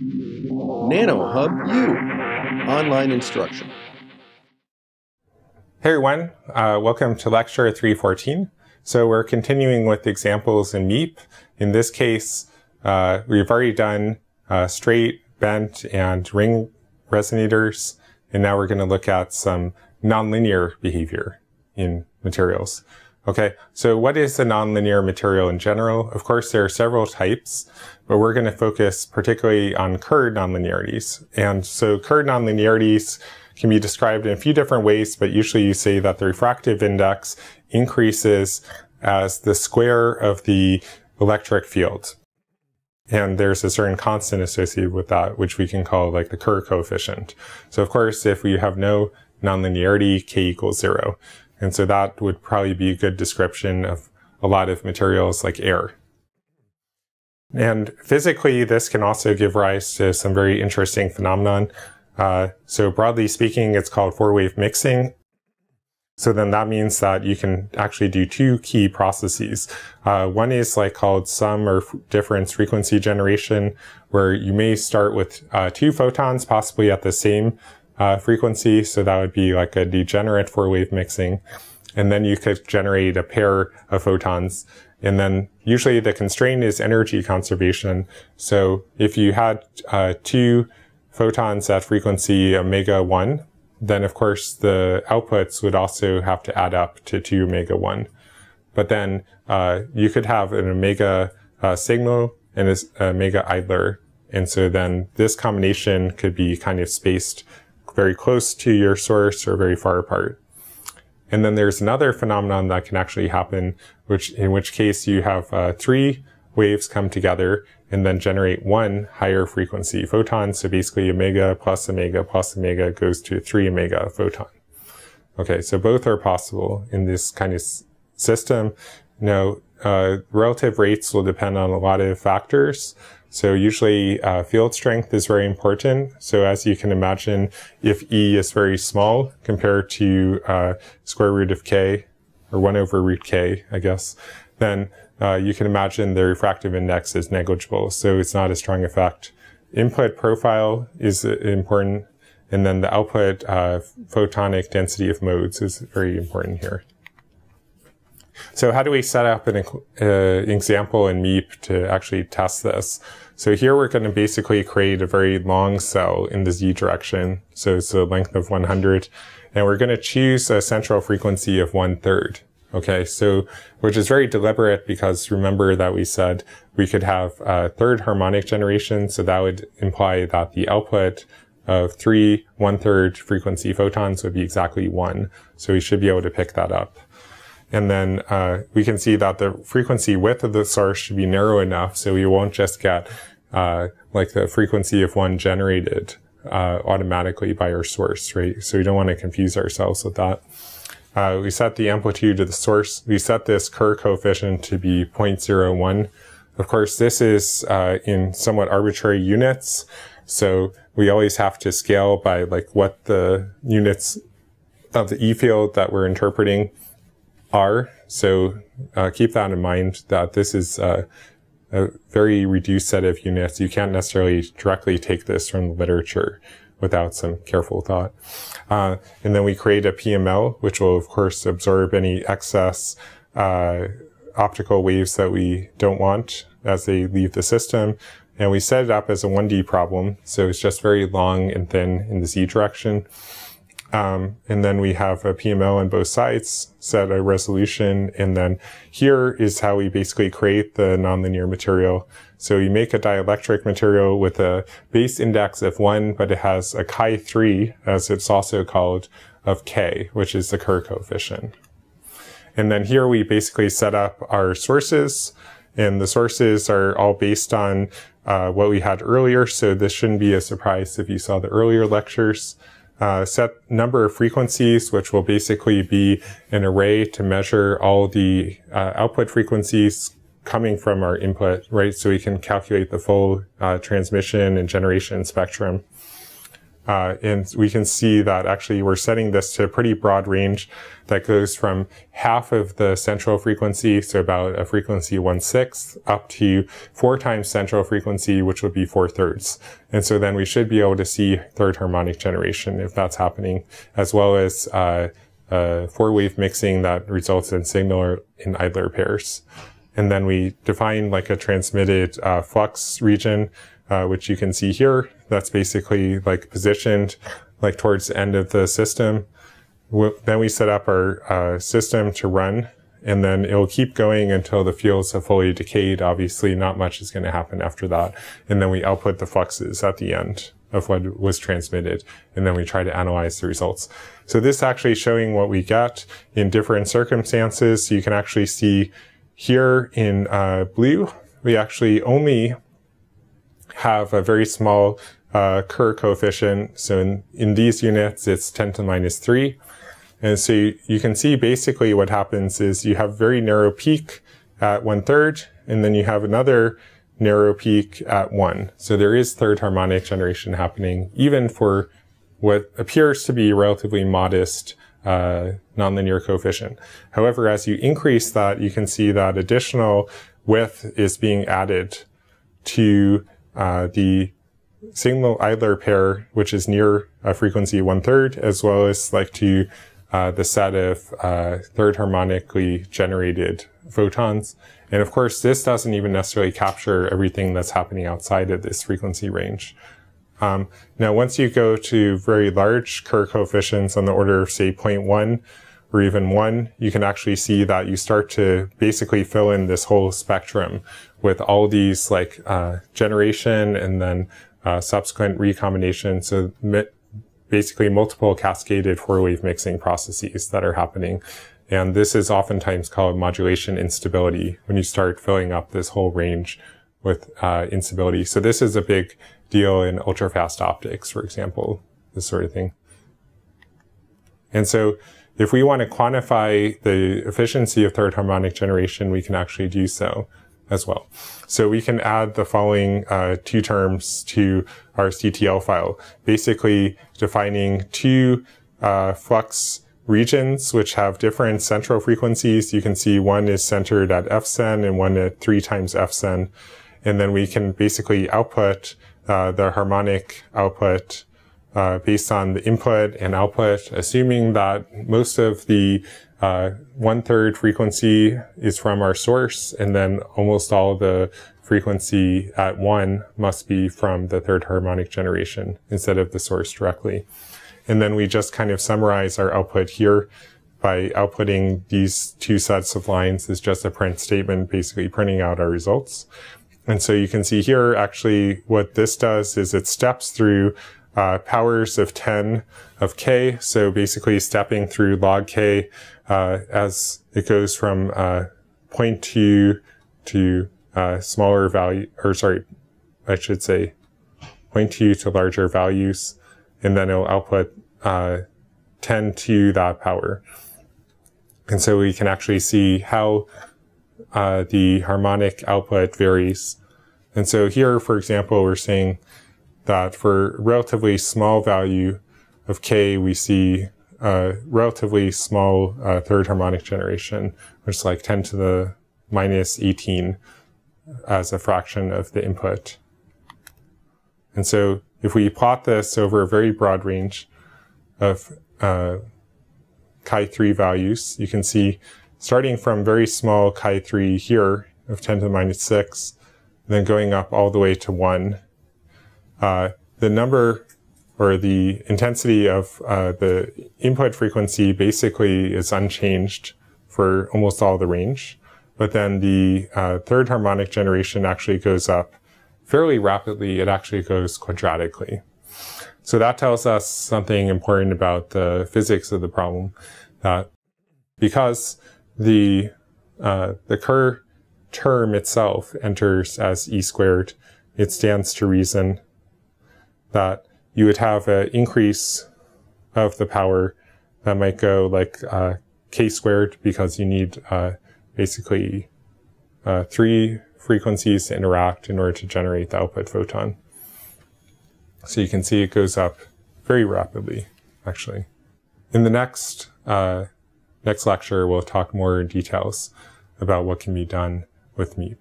NanoHub U, online instruction. Hey everyone, welcome to lecture 314. So we're continuing with examples in MEEP. In this case, we've already done straight, bent, and ring resonators, and now we're going to look at some nonlinear behavior in materials. Okay, so what is a nonlinear material in general? Of course, there are several types, but we're going to focus particularly on Kerr nonlinearities. And so Kerr nonlinearities can be described in a few different ways, but usually you say that the refractive index increases as the square of the electric field. And there's a certain constant associated with that, which we can call like the Kerr coefficient. So of course, if we have no nonlinearity, k equals 0. And so that would probably be a good description of a lot of materials like air. And physically, this can also give rise to some very interesting phenomenon. So broadly speaking, it's called four-wave mixing. So then that means that you can actually do two key processes. One is like called sum or difference frequency generation, where you may start with two photons possibly at the same frequency. So that would be like a degenerate four-wave mixing. And then you could generate a pair of photons. And then usually the constraint is energy conservation. So if you had two photons at frequency omega 1, then of course the outputs would also have to add up to 2 omega 1. But then you could have an omega signal and an omega idler. And so then this combination could be kind of spaced very close to your source or very far apart. And then there's another phenomenon that can actually happen, in which case you have three waves come together and then generate one higher frequency photon. So basically omega plus omega plus omega goes to 3 omega photon. Okay, so both are possible in this kind of system. Now, relative rates will depend on a lot of factors. So usually field strength is very important. So as you can imagine, if E is very small compared to square root of K, or 1 over root K, I guess, then you can imagine the refractive index is negligible. So it's not a strong effect. Input profile is important. And then the output photonic density of modes is very important here. So how do we set up an example in MEEP to actually test this? So here we're going to basically create a very long cell in the z direction. So it's a length of 100. And we're going to choose a central frequency of 1/3. Okay, so, which is very deliberate because remember that we said we could have third harmonic generation. So that would imply that the output of 3 1/3 frequency photons would be exactly 1. So we should be able to pick that up. And then we can see that the frequency width of the source should be narrow enough so we won't just get like the frequency of 1 generated automatically by our source, right? So we don't want to confuse ourselves with that. We set the amplitude of the source. We set this Kerr coefficient to be 0.01. Of course, this is in somewhat arbitrary units. So we always have to scale by like what the units of the E field that we're interpreting are. So keep that in mind that this is a very reduced set of units. You can't necessarily directly take this from the literature without some careful thought. And then we create a PML, which will of course absorb any excess optical waves that we don't want as they leave the system. And we set it up as a 1D problem. So it's just very long and thin in the Z direction. And then we have a PML on both sides, set a resolution, and then here is how we basically create the nonlinear material. So you make a dielectric material with a base index of 1, but it has a chi3, as it's also called, of K, which is the Kerr coefficient. And then here we basically set up our sources, and the sources are all based on what we had earlier, so this shouldn't be a surprise if you saw the earlier lectures. Set number of frequencies, which will basically be an array to measure all the output frequencies coming from our input, right? So we can calculate the full transmission and generation spectrum. And we can see that actually we're setting this to a pretty broad range that goes from half of the central frequency, so about a frequency 1/6, up to 4 times central frequency, which would be 4/3. And so then we should be able to see third harmonic generation if that's happening, as well as 4-wave mixing that results in signal in idler pairs. And then we define like a transmitted flux region, which you can see here. That's basically like positioned like towards the end of the system. Then we set up our system to run, and then it'll keep going until the fields have fully decayed. Obviously, not much is going to happen after that. And then we output the fluxes at the end of what was transmitted, and then we try to analyze the results. So this actually showing what we get in different circumstances. So you can actually see here in blue, we actually only have a very small Kerr coefficient. So in these units, it's 10 to the minus 3. And so you can see basically what happens is you have very narrow peak at 1/3, and then you have another narrow peak at 1. So there is third harmonic generation happening, even for what appears to be relatively modest nonlinear coefficient. However, as you increase that, you can see that additional width is being added to the signal idler pair, which is near a frequency 1/3, as well as like to the set of third harmonically generated photons. And of course, this doesn't even necessarily capture everything that's happening outside of this frequency range. Now, once you go to very large Kerr coefficients on the order of, say, 0.1 or even 1, you can actually see that you start to basically fill in this whole spectrum with all these like generation and then subsequent recombination. So basically multiple cascaded 4-wave mixing processes that are happening. And this is oftentimes called modulation instability when you start filling up this whole range with instability. So this is a big deal in ultrafast optics, for example, this sort of thing. And so if we want to quantify the efficiency of third harmonic generation, we can actually do so as well. So we can add the following 2 terms to our CTL file, basically defining 2 flux regions which have different central frequencies. You can see one is centered at fsen and one at 3 times fsen. And then we can basically output the harmonic output based on the input and output, assuming that most of the 1/3 frequency is from our source, and then almost all the frequency at 1 must be from the third harmonic generation instead of the source directly. And then we just kind of summarize our output here by outputting these 2 sets of lines as just a print statement, basically printing out our results. And so you can see here, actually, what this does is it steps through powers of 10 of k. So basically stepping through log k as it goes from 0.2 to smaller value, or sorry, I should say 0.2 to larger values. And then it'll output 10 to that power. And so we can actually see how the harmonic output varies. And so here, for example, we're saying that for relatively small value of k, we see relatively small third harmonic generation, which is like 10 to the minus 18 as a fraction of the input. And so if we plot this over a very broad range of chi3 values, you can see starting from very small chi3 here of 10 to the minus 6, and then going up all the way to 1, the number or the intensity of the input frequency basically is unchanged for almost all the range. But then the third harmonic generation actually goes up fairly rapidly. It actually goes quadratically. So that tells us something important about the physics of the problem, that because the Kerr term itself enters as e squared, it stands to reason that you would have an increase of the power that might go like k squared, because you need basically 3 frequencies to interact in order to generate the output photon. So you can see it goes up very rapidly, actually. In the next lecture, we'll talk more in details about what can be done with Meep.